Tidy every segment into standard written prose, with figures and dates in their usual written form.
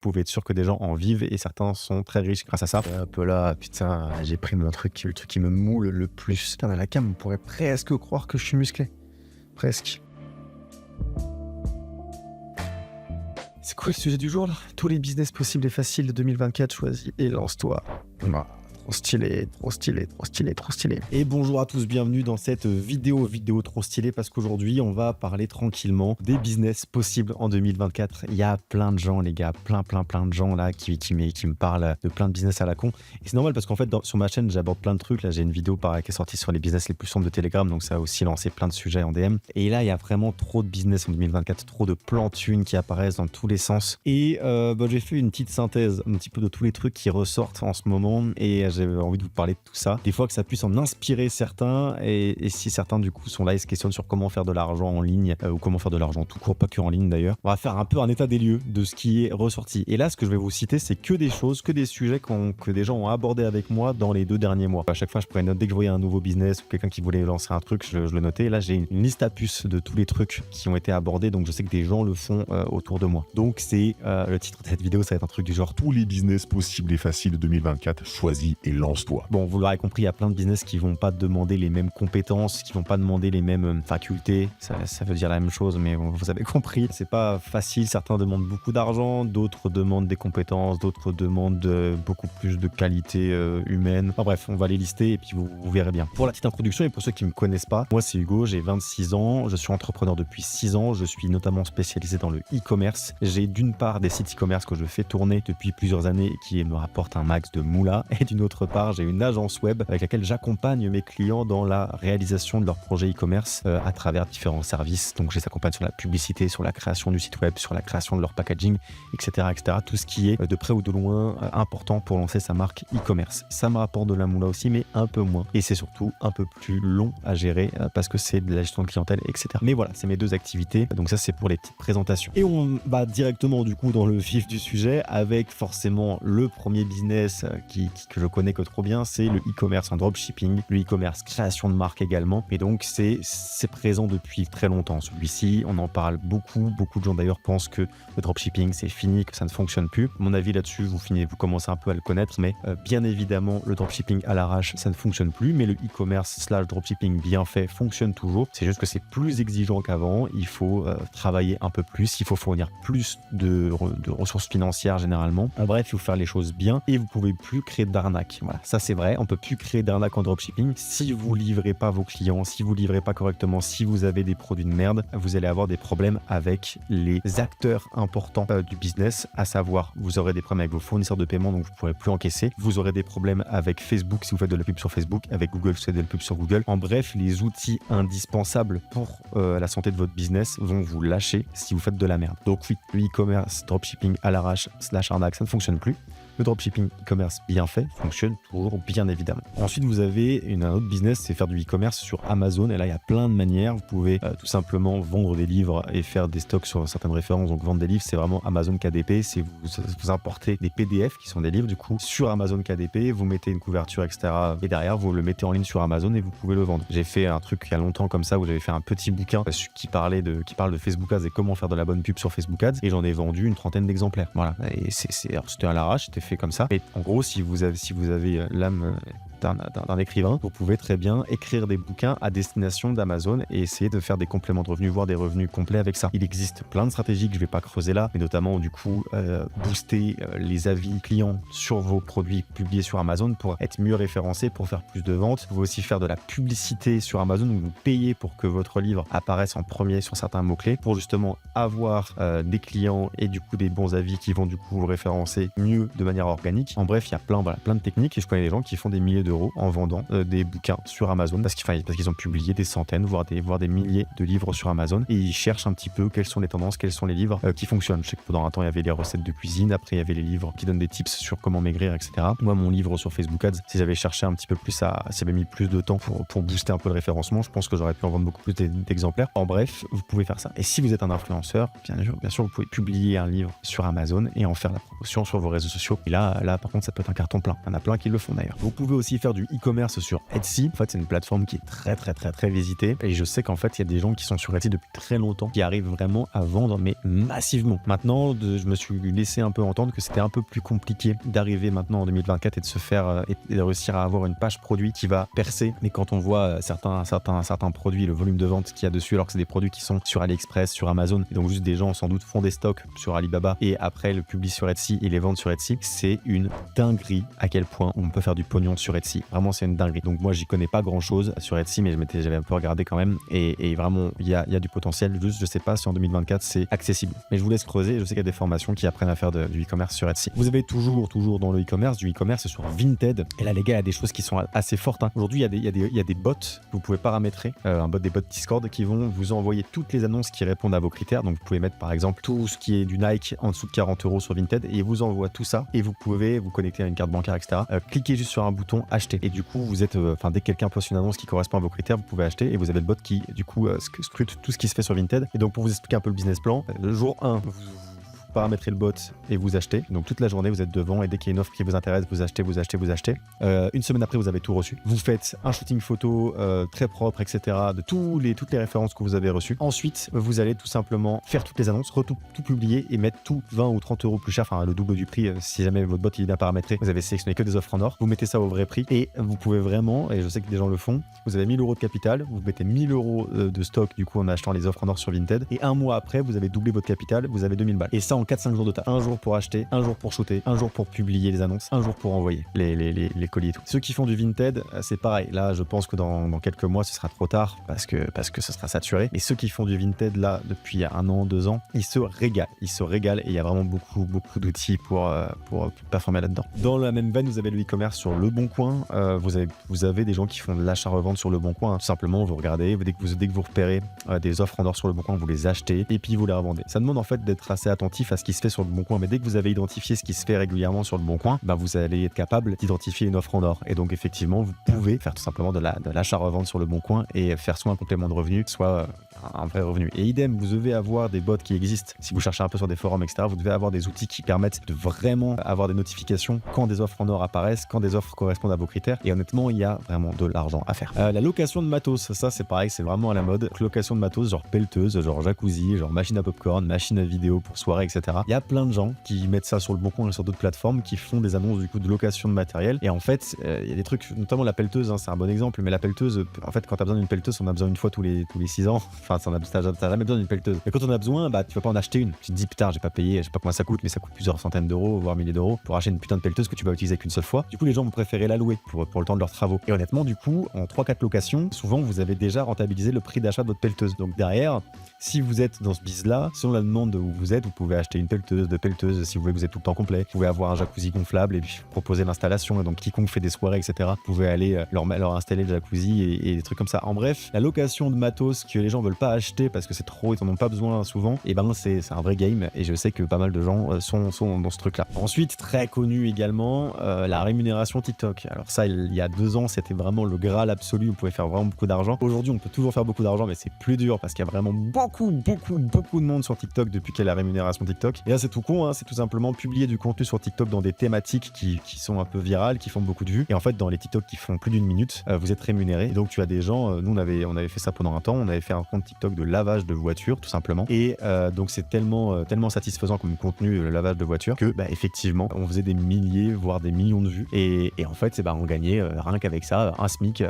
pouvez être sûr que des gens en vivent et certains sont très riches grâce à ça. Un peu là, putain, j'ai pris le truc qui me moule le plus. Putain, à la cam, on pourrait presque croire que je suis musclé. Presque. C'est quoi le sujet du jour là? Tous les business possibles et faciles de 2024, choisis et lance-toi. Ah, trop stylé, trop stylé, trop stylé, trop stylé. Et bonjour à tous, bienvenue dans cette vidéo trop stylée parce qu'aujourd'hui on va parler tranquillement des business possibles en 2024. Il y a plein de gens les gars, plein de gens là qui me parlent de plein de business à la con. Et c'est normal parce qu'en fait sur ma chaîne j'aborde plein de trucs. Là j'ai une vidéo pareil qui est sortie sur les business les plus sombres de Telegram, donc ça a aussi lancé plein de sujets en DM. Et là il y a vraiment trop de business en 2024, trop de plans thunes qui apparaissent dans tous les sens. Et j'ai fait une petite synthèse un petit peu de tous les trucs qui ressortent en ce moment et j'avais envie de vous parler de tout ça. Des fois que ça puisse en inspirer certains et si certains du coup sont là et se questionnent sur comment faire de l'argent en ligne ou comment faire de l'argent tout court, pas que en ligne d'ailleurs. On va faire un peu un état des lieux de ce qui est ressorti. Et là ce que je vais vous citer c'est que des choses, que des sujets que des gens ont abordés avec moi dans les 2 derniers mois. À chaque fois je prenais note dès que je voyais un nouveau business ou quelqu'un qui voulait lancer un truc, je le notais. Et là j'ai une liste à puce de tous les trucs qui ont été abordés, donc je sais que des gens le font autour de moi. Donc c'est le titre de cette vidéo, ça va être un truc du genre tous les business possibles et faciles de 2024, choisis et lance-toi. Bon, vous l'aurez compris, il y a plein de business qui vont pas demander les mêmes compétences, qui vont pas demander les mêmes facultés. Ça veut dire la même chose, mais vous avez compris. C'est pas facile. Certains demandent beaucoup d'argent, d'autres demandent des compétences, d'autres demandent beaucoup plus de qualité humaine. Enfin bref, on va les lister et puis vous verrez bien. Pour la petite introduction et pour ceux qui me connaissent pas, moi c'est Hugo, j'ai 26 ans, je suis entrepreneur depuis 6 ans, je suis notamment spécialisé dans le e-commerce. J'ai d'une part des sites e-commerce que je fais tourner depuis plusieurs années et qui me rapportent un max de moula, et d'une autre part j'ai une agence web avec laquelle j'accompagne mes clients dans la réalisation de leurs projets e-commerce à travers différents services. Donc je les accompagne sur la publicité, sur la création du site web, sur la création de leur packaging, etc. Tout ce qui est de près ou de loin important pour lancer sa marque e-commerce. Ça me rapporte de la moula aussi, mais un peu moins. Et c'est surtout un peu plus long à gérer parce que c'est de la gestion de clientèle, etc. Mais voilà, c'est mes 2 activités. Donc ça, c'est pour les petites présentations. Et on va directement du coup dans le vif du sujet avec forcément le premier business que je connais que trop bien, c'est le e-commerce en dropshipping, le e-commerce création de marque également. Et donc c'est présent depuis très longtemps. Celui-ci, on en parle beaucoup. Beaucoup de gens d'ailleurs pensent que le dropshipping c'est fini, que ça ne fonctionne plus. Mon avis là-dessus, vous commencez un peu à le connaître, mais bien évidemment le dropshipping à l'arrache ça ne fonctionne plus, mais le e-commerce / dropshipping bien fait fonctionne toujours. C'est juste que c'est plus exigeant qu'avant. Il faut travailler un peu plus, il faut fournir plus de ressources financières généralement. Bref, il faut faire les choses bien et vous pouvez plus créer d'arnaque. Voilà, ça c'est vrai, on peut plus créer d'arnaque en dropshipping. Si vous livrez pas vos clients, si vous livrez pas correctement, si vous avez des produits de merde, vous allez avoir des problèmes avec les acteurs importants du business, à savoir vous aurez des problèmes avec vos fournisseurs de paiement, donc vous pourrez plus encaisser. Vous aurez des problèmes avec Facebook si vous faites de la pub sur Facebook, avec Google si vous faites de la pub sur Google. En bref, les outils indispensables pour la santé de votre business vont vous lâcher si vous faites de la merde. Donc oui, le e-commerce, dropshipping à l'arrache / arnaque, ça ne fonctionne plus. Le dropshipping e-commerce bien fait fonctionne toujours bien évidemment. Ensuite, vous avez un autre business, c'est faire du e-commerce sur Amazon. Et là, il y a plein de manières. Vous pouvez tout simplement vendre des livres et faire des stocks sur certaines références. Donc, vendre des livres, c'est vraiment Amazon KDP. C'est vous importez des PDF qui sont des livres du coup sur Amazon KDP. Vous mettez une couverture, etc. Et derrière, vous le mettez en ligne sur Amazon et vous pouvez le vendre. J'ai fait un truc il y a longtemps comme ça où j'avais fait un petit bouquin qui parle de Facebook Ads et comment faire de la bonne pub sur Facebook Ads. Et j'en ai vendu une 30aine d'exemplaires. Voilà. Et c'était à l'arrache, c'était fait comme ça. Mais en gros, si vous avez l'âme d'un écrivain, vous pouvez très bien écrire des bouquins à destination d'Amazon et essayer de faire des compléments de revenus, voire des revenus complets avec ça. Il existe plein de stratégies que je vais pas creuser là, mais notamment du coup booster les avis clients sur vos produits publiés sur Amazon pour être mieux référencés, pour faire plus de ventes. Vous pouvez aussi faire de la publicité sur Amazon où vous payez pour que votre livre apparaisse en premier sur certains mots-clés pour justement avoir des clients et du coup des bons avis qui vont du coup vous référencer mieux de manière organique. En bref, il y a plein de techniques et je connais des gens qui font des milliers d'euros en vendant des bouquins sur Amazon parce qu'ils ont publié des centaines, voire des milliers de livres sur Amazon et ils cherchent un petit peu quelles sont les tendances, quels sont les livres qui fonctionnent. Je sais que pendant un temps, il y avait les recettes de cuisine, après il y avait les livres qui donnent des tips sur comment maigrir, etc. Moi, mon livre sur Facebook Ads, si j'avais cherché un petit peu plus si j'avais mis plus de temps pour booster un peu le référencement, je pense que j'aurais pu en vendre beaucoup plus d'exemplaires. En bref, vous pouvez faire ça. Et si vous êtes un influenceur, bien sûr, vous pouvez publier un livre sur Amazon et en faire la promotion sur vos réseaux sociaux. Et là, par contre, ça peut être un carton plein. Il y en a plein qui le font d'ailleurs. Vous pouvez aussi faire du e-commerce sur Etsy, en fait, c'est une plateforme qui est très visitée. Et je sais qu'en fait, il y a des gens qui sont sur Etsy depuis très longtemps, qui arrivent vraiment à vendre, mais massivement. Maintenant, je me suis laissé un peu entendre que c'était un peu plus compliqué d'arriver maintenant en 2024 et de se faire et de réussir à avoir une page produit qui va percer. Mais quand on voit certains produits, le volume de vente qu'il y a dessus, alors que c'est des produits qui sont sur AliExpress, sur Amazon, et donc juste des gens sans doute font des stocks sur Alibaba et après le publient sur Etsy et les vendent sur Etsy, c'est une dinguerie à quel point on peut faire du pognon sur Etsy. Vraiment, c'est une dinguerie. Donc moi, j'y connais pas grand chose sur Etsy, mais j'avais un peu regardé quand même et vraiment, il y a du potentiel. Juste, je sais pas si en 2024 c'est accessible. Mais je vous laisse creuser. Je sais qu'il y a des formations qui apprennent à faire du e-commerce sur Etsy. Vous avez toujours dans le e-commerce du e-commerce sur Vinted. Et là, les gars, il y a des choses qui sont assez fortes. Aujourd'hui, il y a des bots que vous pouvez paramétrer, des bots Discord qui vont vous envoyer toutes les annonces qui répondent à vos critères. Donc, vous pouvez mettre par exemple tout ce qui est du Nike en dessous de 40 € sur Vinted et il vous envoie tout ça et vous pouvez vous connecter à une carte bancaire, etc. Cliquez juste sur un bouton acheter et du coup, vous êtes, dès que quelqu'un poste une annonce qui correspond à vos critères, vous pouvez acheter et vous avez le bot qui, du coup, scrute tout ce qui se fait sur Vinted. Et donc, pour vous expliquer un peu le business plan, le jour 1, vous paramétrez le bot et vous achetez. Donc toute la journée, vous êtes devant et dès qu'il y a une offre qui vous intéresse, vous achetez. Une semaine après, vous avez tout reçu. Vous faites un shooting photo très propre, etc. de toutes les références que vous avez reçues. Ensuite, vous allez tout simplement faire toutes les annonces, tout publier et mettre tout 20 ou 30 € plus cher, enfin le double du prix si jamais votre bot il est bien paramétré. Vous avez sélectionné que des offres en or. Vous mettez ça au vrai prix et vous pouvez vraiment, et je sais que des gens le font, vous avez 1000 € de capital, vous mettez 1000 € de stock du coup en achetant les offres en or sur Vinted et un mois après, vous avez doublé votre capital, vous avez 2000 balles. Et ça en 4-5 jours de taf. Un jour pour acheter, un jour pour shooter, un jour pour publier les annonces, un jour pour envoyer les colis et tout. Ceux qui font du Vinted, c'est pareil. Là, je pense que dans quelques mois, ce sera trop tard parce que ce sera saturé. Et ceux qui font du Vinted là depuis 1 an, 2 ans, ils se régalent et il y a vraiment beaucoup d'outils pour performer là-dedans. Dans la même veine, vous avez le e-commerce sur Le Bon Coin. Vous avez des gens qui font de l'achat-revente sur Le Bon Coin. Tout simplement, vous regardez, dès que vous repérez des offres en or sur Le Bon Coin, vous les achetez et puis vous les revendez. Ça demande en fait d'être assez attentif à ce qui se fait sur Le Bon Coin, mais dès que vous avez identifié ce qui se fait régulièrement sur Le Bon Coin, vous allez être capable d'identifier une offre en or. Et donc effectivement, vous pouvez faire tout simplement de l'achat-revente sur Le Bon Coin et faire soit un complément de revenu, soit un vrai revenu. Et idem, vous devez avoir des bots qui existent. Si vous cherchez un peu sur des forums, etc., vous devez avoir des outils qui permettent de vraiment avoir des notifications quand des offres en or apparaissent, quand des offres correspondent à vos critères. Et honnêtement, il y a vraiment de l'argent à faire. La location de matos, ça c'est pareil, c'est vraiment à la mode. Location de matos, genre pelleteuse, genre jacuzzi, genre machine à popcorn, machine à vidéo pour soirée, etc. Il y a plein de gens qui mettent ça sur Le Bon Coin et sur d'autres plateformes qui font des annonces du coup de location de matériel. Et en fait, il y a des trucs, notamment la pelleteuse, c'est un bon exemple, mais la pelleteuse, en fait, quand tu as besoin d'une pelleteuse, on a besoin une fois tous les 6 ans. Enfin, t'as jamais besoin d'une pelleteuse. Mais quand on a besoin, tu vas pas en acheter une. Tu te dis, putain, j'ai pas payé, je sais pas combien ça coûte, mais ça coûte plusieurs centaines d'euros, voire milliers d'euros pour acheter une putain de pelleteuse que tu vas utiliser qu'une seule fois. Du coup, les gens vont préférer la louer pour le temps de leurs travaux. Et honnêtement, du coup, en 3-4 locations, souvent, vous avez déjà rentabilisé le prix d'achat de votre pelleteuse. Donc derrière, si vous êtes dans ce biz-là, selon la demande où vous êtes, vous pouvez acheter une pelleteuse, 2 pelleteuses, si vous voulez, vous êtes tout le temps complet. Vous pouvez avoir un jacuzzi gonflable et puis proposer l'installation. Et donc, quiconque fait des soirées, etc., vous pouvez aller leur installer le jacuzzi et des trucs comme ça. En bref, la location de matos que les gens veulent pas acheter parce que c'est trop, ils en ont pas besoin souvent, et c'est un vrai game. Et je sais que pas mal de gens sont dans ce truc-là. Ensuite, très connu également, la rémunération TikTok. Alors ça, il y a 2 ans, c'était vraiment le graal absolu. Vous pouvez faire vraiment beaucoup d'argent. Aujourd'hui, on peut toujours faire beaucoup d'argent, mais c'est plus dur parce qu'il y a vraiment beaucoup de monde sur TikTok depuis qu'il y a la rémunération TikTok. Et là, c'est tout con, hein, c'est tout simplement publier du contenu sur TikTok dans des thématiques qui sont un peu virales, qui font beaucoup de vues. Et en fait, dans les TikTok qui font plus d'1 minute, vous êtes rémunéré. Et donc, tu as des gens, nous, on avait fait ça pendant un temps. On avait fait un compte TikTok de lavage de voiture, tout simplement. Et donc, c'est tellement satisfaisant comme contenu, le lavage de voiture, que effectivement, on faisait des milliers, voire des millions de vues. Et en fait, on gagnait rien qu'avec ça, un SMIC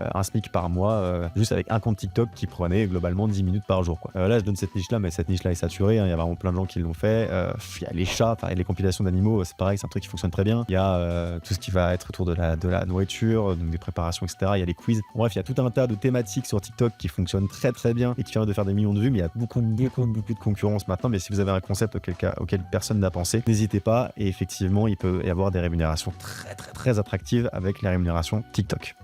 par mois, juste avec un compte TikTok qui prenait globalement 10 minutes par jour, quoi. Là, je donne cette niche-là, mais cette niche-là est saturée, hein. Il y a vraiment plein de gens qui l'ont fait. Il y a les chats, les compilations d'animaux, c'est pareil, c'est un truc qui fonctionne très bien. Il y a tout ce qui va être autour de la nourriture, donc des préparations, etc. Il y a les quiz. Bref, il y a tout un tas de thématiques sur TikTok qui fonctionnent très très bien et qui permettent de faire des millions de vues, mais il y a beaucoup de concurrence maintenant. Mais si vous avez un concept auquel personne n'a pensé, n'hésitez pas. Et effectivement, il peut y avoir des rémunérations très attractives avec les rémunérations TikTok.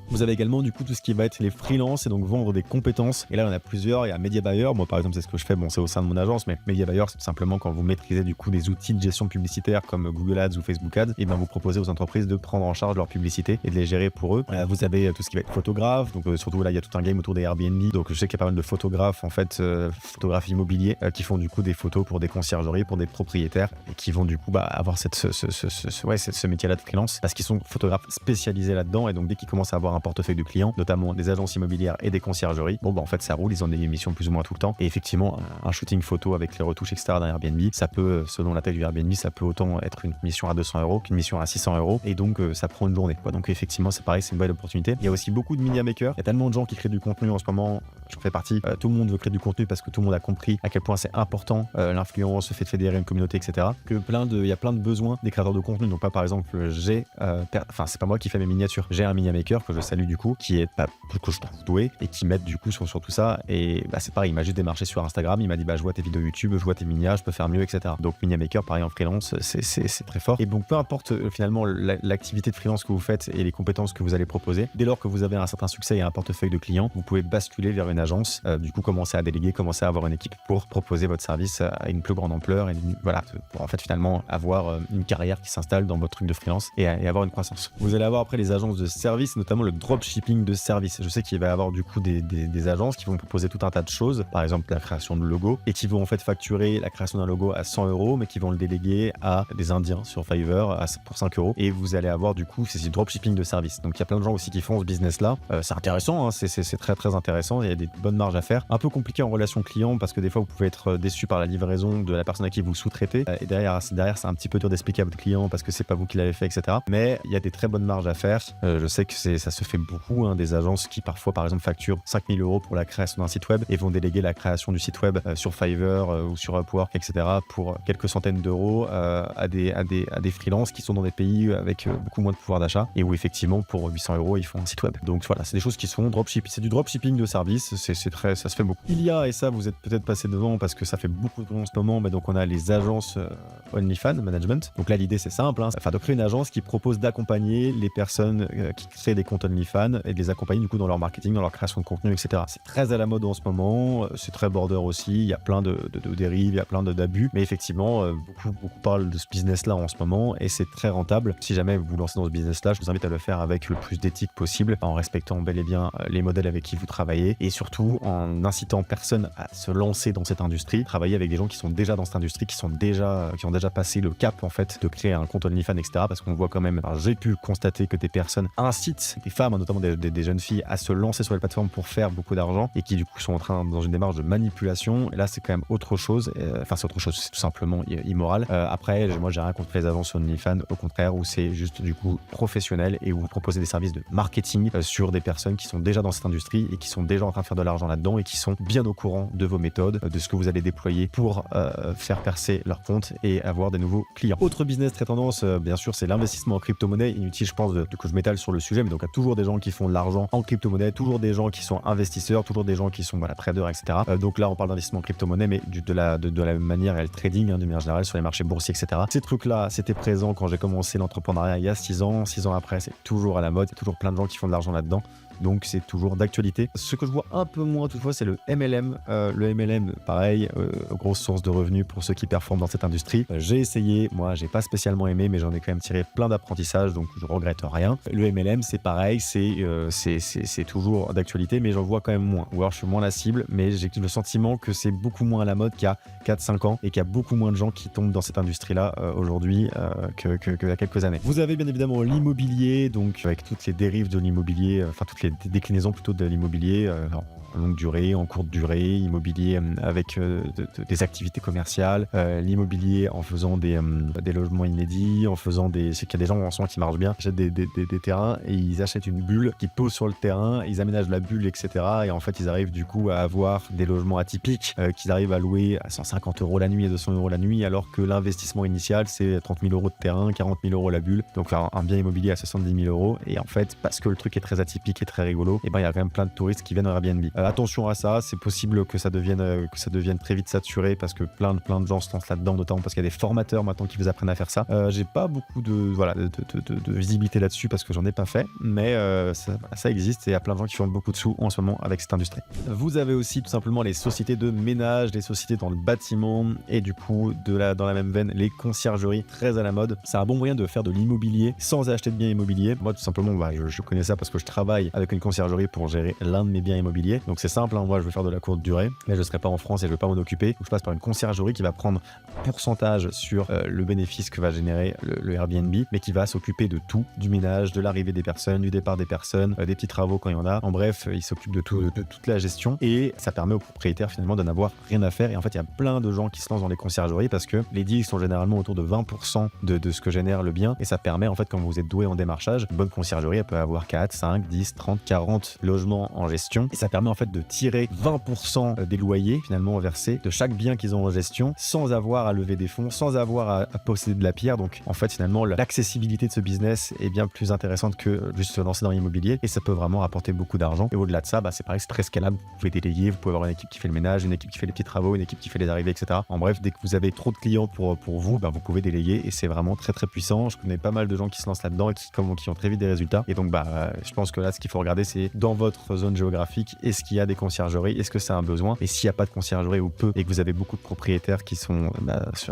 Vous avez également du coup tout ce qui va être les freelances et donc vendre des compétences. Et là, on a plusieurs. Il y a Media Buyer. Moi, par exemple, c'est ce que je fais. Bon, c'est au sein de mon agence, mais Media Buyer, c'est simplement quand vous maîtrisez du coup des outils de gestion publicitaire comme Google Ads ou Facebook Ads, et ben vous proposez aux entreprises de prendre en charge leur publicité et de les gérer pour eux. Vous avez tout ce qui va être photographe. Donc surtout là, il y a tout un game autour des Airbnb. Donc je sais qu'il y a pas mal de photographes en fait, photographes immobiliers qui font du coup des photos pour des conciergeries, pour des propriétaires et qui vont du coup avoir ce métier-là de freelance parce qu'ils sont photographes spécialisés là-dedans et donc dès qu'ils commencent à avoir un portefeuille de clients, notamment des agences immobilières et des conciergeries, bon bah en fait ça roule, ils ont des émissions plus ou moins tout le temps et effectivement un shooting photo avec les retouches etc d'un Airbnb, ça peut, selon la taille du Airbnb, ça peut autant être une mission à 200 € qu'une mission à 600 € et donc ça prend une journée quoi. Donc effectivement c'est pareil, c'est une belle opportunité. Il y a aussi beaucoup de media makers, il y a tellement de gens qui créent du contenu en ce moment, je fais partie, tout le monde veut créer du contenu parce que tout le monde a compris à quel point c'est important l'influence, le fait de fédérer une communauté etc. Que il y a plein de besoins des créateurs de contenu. Donc pas par exemple c'est pas moi qui fais mes miniatures, j'ai un media maker que je salue du coup qui est que je trouve doué et qui m'aide du coup sur tout ça et c'est pareil, il m'a juste démarché sur Instagram, il m'a dit je vois tes vidéos YouTube, je vois tes miniatures, je peux faire mieux etc. Donc media maker pareil en freelance c'est très fort et donc peu importe finalement l'activité de freelance que vous faites et les compétences que vous allez proposer, dès lors que vous avez un certain succès et un portefeuille de clients, vous pouvez basculer vers une agence, du coup commencer à déléguer, commencer à avoir une équipe pour proposer votre service à une plus grande ampleur et pour en fait finalement avoir une carrière qui s'installe dans votre truc de freelance et avoir une croissance. Vous allez avoir après les agences de services, notamment le dropshipping de services. Je sais qu'il va y avoir du coup des agences qui vont proposer tout un tas de choses, par exemple la création de logos et qui vont en fait facturer la création d'un logo à 100 € mais qui vont le déléguer à des Indiens sur Fiverr pour 5 € et vous allez avoir du coup c'est du dropshipping de services. Donc il y a plein de gens aussi qui font ce business là. C'est intéressant, hein, c'est très très intéressant, il y a des bonnes marges à faire. Un peu compliqué en relation client parce que des fois vous pouvez être déçu par la livraison de la personne à qui vous sous-traitez et derrière c'est un petit peu dur d'expliquer à votre client parce que c'est pas vous qui l'avez fait etc. Mais il y a des très bonnes marges à faire. Je sais que ça se fait beaucoup, des agences qui parfois par exemple facturent 5 000 € pour la création d'un site web et vont déléguer la création du site web sur Fiverr ou sur Upwork etc. pour quelques centaines d'euros à des freelances qui sont dans des pays avec beaucoup moins de pouvoir d'achat et où effectivement pour 800 € ils font un site web. Donc voilà, c'est des choses qui sont dropshipping, c'est du dropshipping de service, ça se fait beaucoup. Il y a, et ça vous êtes peut-être passé devant parce que ça fait beaucoup de temps en ce moment, mais donc on a les agences OnlyFans Management. Donc là l'idée c'est simple, de créer une agence qui propose d'accompagner les personnes qui créent des comptes OnlyFans et de les accompagner du coup dans leur marketing, dans leur création de contenu etc. C'est très à la mode en ce moment, c'est très border aussi, il y a plein de dérives, il y a plein d'abus, mais effectivement beaucoup parlent de ce business là en ce moment et c'est très rentable. Si jamais vous vous lancez dans ce business là, je vous invite à le faire avec le plus d'éthique possible, en respectant bel et bien les modèles avec qui vous travaillez et surtout en incitant personne à se lancer dans cette industrie, travailler avec des gens qui sont déjà dans cette industrie, qui ont déjà passé le cap en fait de créer un compte OnlyFans etc. Parce qu'on voit quand même, j'ai pu constater que des personnes incitent des femmes, notamment des jeunes filles, à se lancer sur les plateformes pour faire beaucoup d'argent et qui du coup sont en train dans une démarche de manipulation. Et là c'est quand même autre chose, c'est autre chose, c'est tout simplement immoral. Après moi j'ai rien contre les agences OnlyFans, au contraire, où c'est juste du coup professionnel et où vous proposez des services de marketing sur des personnes qui sont déjà dans cette industrie et qui sont déjà en train de faire de l'argent là-dedans et qui sont bien au courant de vos méthodes, de ce que vous allez déployer pour faire percer leur compte et avoir des nouveaux clients. Autre business très tendance, bien sûr, c'est l'investissement en crypto-monnaie. Inutile, je pense, que je m'étale sur le sujet, mais donc il y a toujours des gens qui font de l'argent en crypto-monnaie, toujours des gens qui sont investisseurs, toujours des gens qui sont traders, etc. Donc là, on parle d'investissement en crypto-monnaie, mais de la même manière, et le trading, de manière générale, sur les marchés boursiers, etc. Ces trucs-là, c'était présent quand j'ai commencé l'entrepreneuriat il y a 6 ans. 6 ans après, c'est toujours à la mode, il y a toujours plein de gens qui font de l'argent là-dedans. Donc c'est toujours d'actualité. Ce que je vois un peu moins toutefois, c'est le MLM. Le MLM, pareil, grosse source de revenus pour ceux qui performent dans cette industrie. J'ai essayé, moi j'ai pas spécialement aimé, mais j'en ai quand même tiré plein d'apprentissages, donc je regrette rien. Le MLM, c'est pareil, c'est toujours d'actualité, mais j'en vois quand même moins. Ou alors je suis moins la cible, mais j'ai le sentiment que c'est beaucoup moins à la mode qu'il y a 4-5 ans et qu'il y a beaucoup moins de gens qui tombent dans cette industrie-là aujourd'hui qu'il y a quelques années. Vous avez bien évidemment l'immobilier, donc avec toutes les dérives de l'immobilier, toutes les déclinaisons plutôt de l'immobilier en longue durée, en courte durée, immobilier avec des activités commerciales, l'immobilier en faisant des logements inédits, en faisant c'est qu'il y a des gens en ce moment qui marchent bien, qui achètent des terrains et ils achètent une bulle qui pose sur le terrain, ils aménagent la bulle, etc. Et en fait, ils arrivent du coup à avoir des logements atypiques qu'ils arrivent à louer à 150 € la nuit et 200 € la nuit, alors que l'investissement initial, c'est 30 000 € de terrain, 40 000 € la bulle. Donc, un bien immobilier à 70 000 €. Et en fait, parce que le truc est très atypique et très rigolo, et ben il y a quand même plein de touristes qui viennent au Airbnb. Attention à ça, c'est possible que ça devienne très vite saturé parce que plein de gens se lancent là-dedans, notamment parce qu'il y a des formateurs maintenant qui vous apprennent à faire ça. J'ai pas beaucoup de visibilité là-dessus parce que j'en ai pas fait, mais ça existe et il y a plein de gens qui font beaucoup de sous en ce moment avec cette industrie. Vous avez aussi tout simplement les sociétés de ménage, les sociétés dans le bâtiment et du coup dans la même veine les conciergeries, très à la mode. C'est un bon moyen de faire de l'immobilier sans acheter de biens immobiliers. Moi tout simplement je connais ça parce que je travaille avec une conciergerie pour gérer l'un de mes biens immobiliers. Donc c'est simple, moi je veux faire de la courte durée, mais je serai pas en France et je veux pas m'en occuper. Donc je passe par une conciergerie qui va prendre un pourcentage sur le bénéfice que va générer le Airbnb, mais qui va s'occuper de tout, du ménage, de l'arrivée des personnes, du départ des personnes, des petits travaux quand il y en a. En bref, il s'occupe de tout, de toute la gestion et ça permet aux propriétaires finalement de n'avoir rien à faire. Et en fait, il y a plein de gens qui se lancent dans les conciergeries parce que les deals sont généralement autour de 20% de ce que génère le bien et ça permet en fait, quand vous êtes doué en démarchage, une bonne conciergerie, elle peut avoir 4, 5, 10, 30, 40 logements en gestion et ça permet en fait de tirer 20% des loyers finalement versés de chaque bien qu'ils ont en gestion sans avoir à lever des fonds, sans avoir à posséder de la pierre. Donc en fait finalement l'accessibilité de ce business est bien plus intéressante que juste se lancer dans l'immobilier et ça peut vraiment rapporter beaucoup d'argent. Et au-delà de ça, c'est pareil, c'est très scalable. Vous pouvez déléguer, vous pouvez avoir une équipe qui fait le ménage, une équipe qui fait les petits travaux, une équipe qui fait les arrivées, etc. En bref, dès que vous avez trop de clients pour vous, vous pouvez déléguer et c'est vraiment très très puissant. Je connais pas mal de gens qui se lancent là-dedans et qui ont très vite des résultats. Et donc je pense que là ce qu'il faut regarder, c'est dans votre zone géographique, est-ce qu'il y a des conciergeries, est-ce que c'est un besoin, et s'il n'y a pas de conciergerie ou peu et que vous avez beaucoup de propriétaires qui sont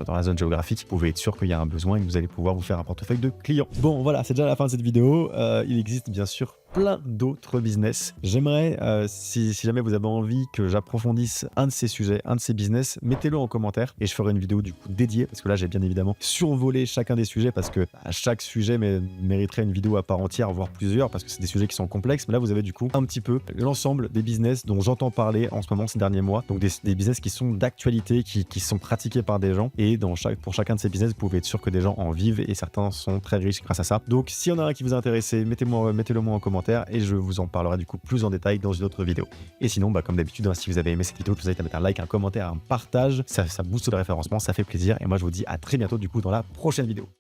dans la zone géographique, vous pouvez être sûr qu'il y a un besoin et que vous allez pouvoir vous faire un portefeuille de clients. Bon voilà, c'est déjà la fin de cette vidéo. Il existe bien sûr plein d'autres business. J'aimerais, si jamais vous avez envie que j'approfondisse un de ces sujets, un de ces business, mettez-le en commentaire et je ferai une vidéo du coup dédiée parce que là j'ai bien évidemment survolé chacun des sujets parce que chaque sujet mériterait une vidéo à part entière, voire plusieurs, parce que c'est des sujets qui sont complexes. Mais là vous avez du coup un petit peu l'ensemble des business dont j'entends parler en ce moment ces derniers mois. Donc des business qui sont d'actualité, qui sont pratiqués par des gens et pour chacun de ces business, vous pouvez être sûr que des gens en vivent et certains sont très riches grâce à ça. Donc s'il y en a un qui vous intéresse, mettez-le moi en commentaire et je vous en parlerai du coup plus en détail dans une autre vidéo. Et sinon, comme d'habitude, si vous avez aimé cette vidéo, je vous invite à mettre un like, un commentaire, un partage. Ça booste le référencement, ça fait plaisir. Et moi, je vous dis à très bientôt du coup dans la prochaine vidéo.